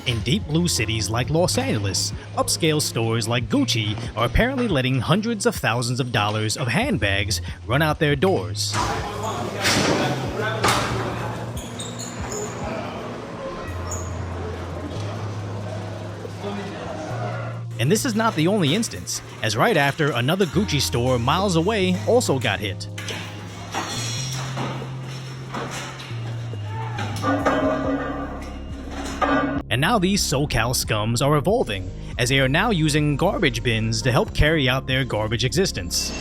In deep blue cities like Los Angeles, upscale stores like Gucci are apparently letting hundreds of thousands of dollars of handbags run out their doors. And this is not the only instance, as right after, another Gucci store miles away also got hit. And now these SoCal scums are evolving, as they are now using garbage bins to help carry out their garbage existence.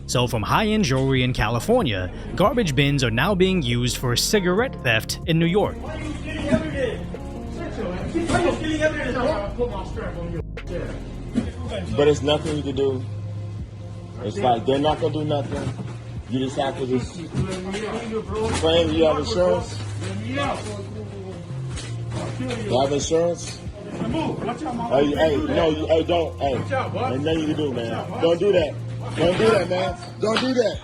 So from high-end jewelry in California, garbage bins are now being used for cigarette theft in New York. But it's nothing you can do. It's like they're not gonna do nothing. You just have to just claim you have insurance. You have insurance? Hey, don't. Hey, ain't nothing you can do, man. Don't do that. Don't do that, man. Don't do that.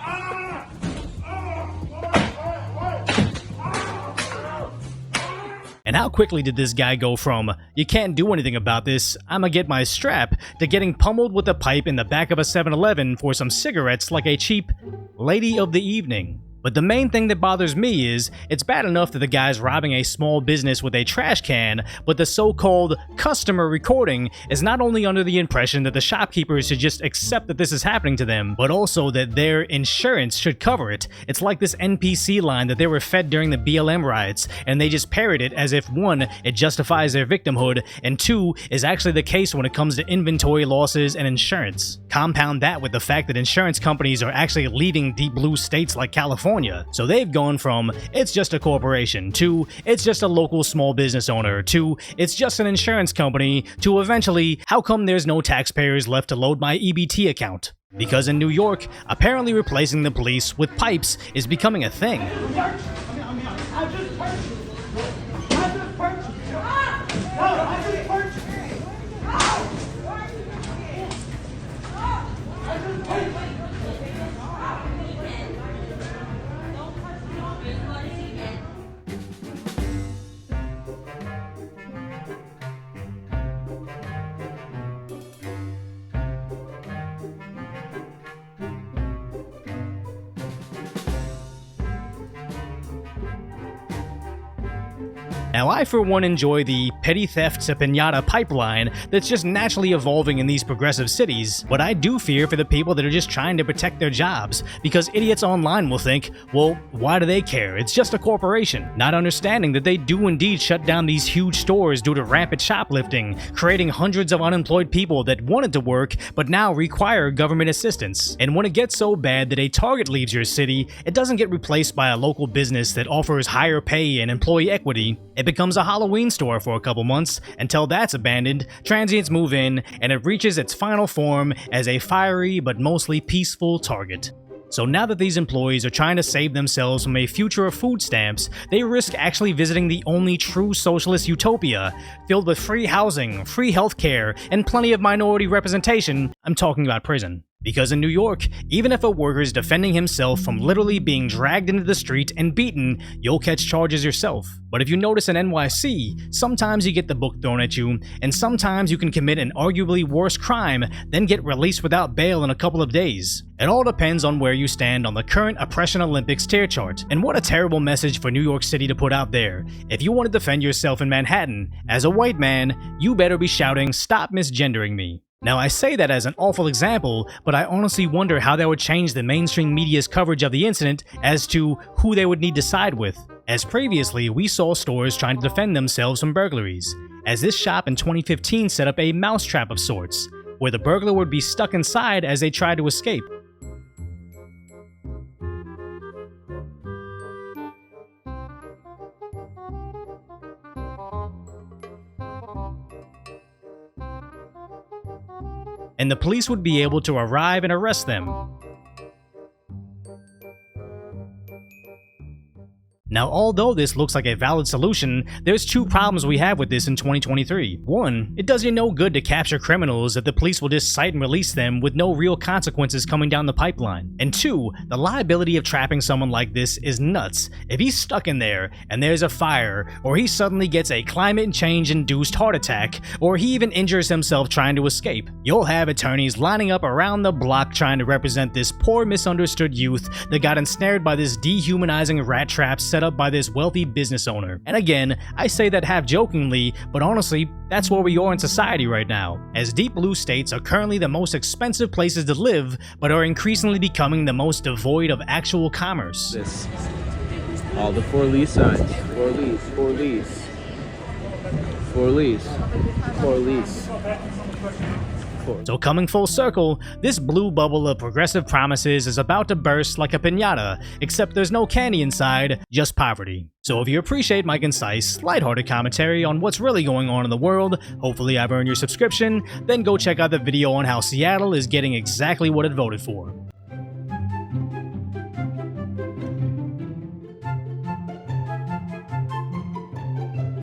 And how quickly did this guy go from, "You can't do anything about this, I'ma get my strap," to getting pummeled with a pipe in the back of a 7-Eleven for some cigarettes like a cheap lady of the evening? But the main thing that bothers me is, it's bad enough that the guy's robbing a small business with a trash can, but the so-called customer recording is not only under the impression that the shopkeepers should just accept that this is happening to them, but also that their insurance should cover it. It's like this NPC line that they were fed during the BLM riots, and they just parrot it as if 1, it justifies their victimhood, and 2, is actually the case when it comes to inventory losses and insurance. Compound that with the fact that insurance companies are actually leaving deep blue states like California. So they've gone from, it's just a corporation, to, it's just a local small business owner, to, it's just an insurance company, to eventually, how come there's no taxpayers left to load my EBT account? Because in New York, apparently replacing the police with pipes is becoming a thing. Now, I for one enjoy the petty theft to piñata pipeline that's just naturally evolving in these progressive cities, but I do fear for the people that are just trying to protect their jobs, because idiots online will think, well, why do they care? It's just a corporation, not understanding that they do indeed shut down these huge stores due to rampant shoplifting, creating hundreds of unemployed people that wanted to work but now require government assistance. And when it gets so bad that a Target leaves your city, it doesn't get replaced by a local business that offers higher pay and employee equity. It becomes a Halloween store for a couple months, until that's abandoned, transients move in, and it reaches its final form as a fiery but mostly peaceful Target. So now that these employees are trying to save themselves from a future of food stamps, they risk actually visiting the only true socialist utopia, filled with free housing, free healthcare, and plenty of minority representation. I'm talking about prison. Because in New York, even if a worker is defending himself from literally being dragged into the street and beaten, you'll catch charges yourself. But if you notice in NYC, sometimes you get the book thrown at you, and sometimes you can commit an arguably worse crime, then get released without bail in a couple of days. It all depends on where you stand on the current Oppression Olympics tier chart. And what a terrible message for New York City to put out there. If you want to defend yourself in Manhattan, as a white man, you better be shouting, "Stop misgendering me." Now, I say that as an awful example, but I honestly wonder how that would change the mainstream media's coverage of the incident as to who they would need to side with. As previously, we saw stores trying to defend themselves from burglaries, as this shop in 2015 set up a mousetrap of sorts, where the burglar would be stuck inside as they tried to escape. And the police would be able to arrive and arrest them. Now, although this looks like a valid solution, there's two problems we have with this in 2023. One, it does you no good to capture criminals if the police will just cite and release them with no real consequences coming down the pipeline. And two, the liability of trapping someone like this is nuts. If he's stuck in there and there's a fire, or he suddenly gets a climate change induced heart attack, or he even injures himself trying to escape, you'll have attorneys lining up around the block trying to represent this poor misunderstood youth that got ensnared by this dehumanizing rat trap set up by this wealthy business owner. And again, I say that half jokingly, but honestly, that's where we are in society right now, as deep blue states are currently the most expensive places to live, but are increasingly becoming the most devoid of actual commerce. This. All the for lease signs. For lease, for lease. For lease. For lease. So coming full circle, this blue bubble of progressive promises is about to burst like a piñata, except there's no candy inside, just poverty. So if you appreciate my concise, lighthearted commentary on what's really going on in the world, hopefully I've earned your subscription, then go check out the video on how Seattle is getting exactly what it voted for.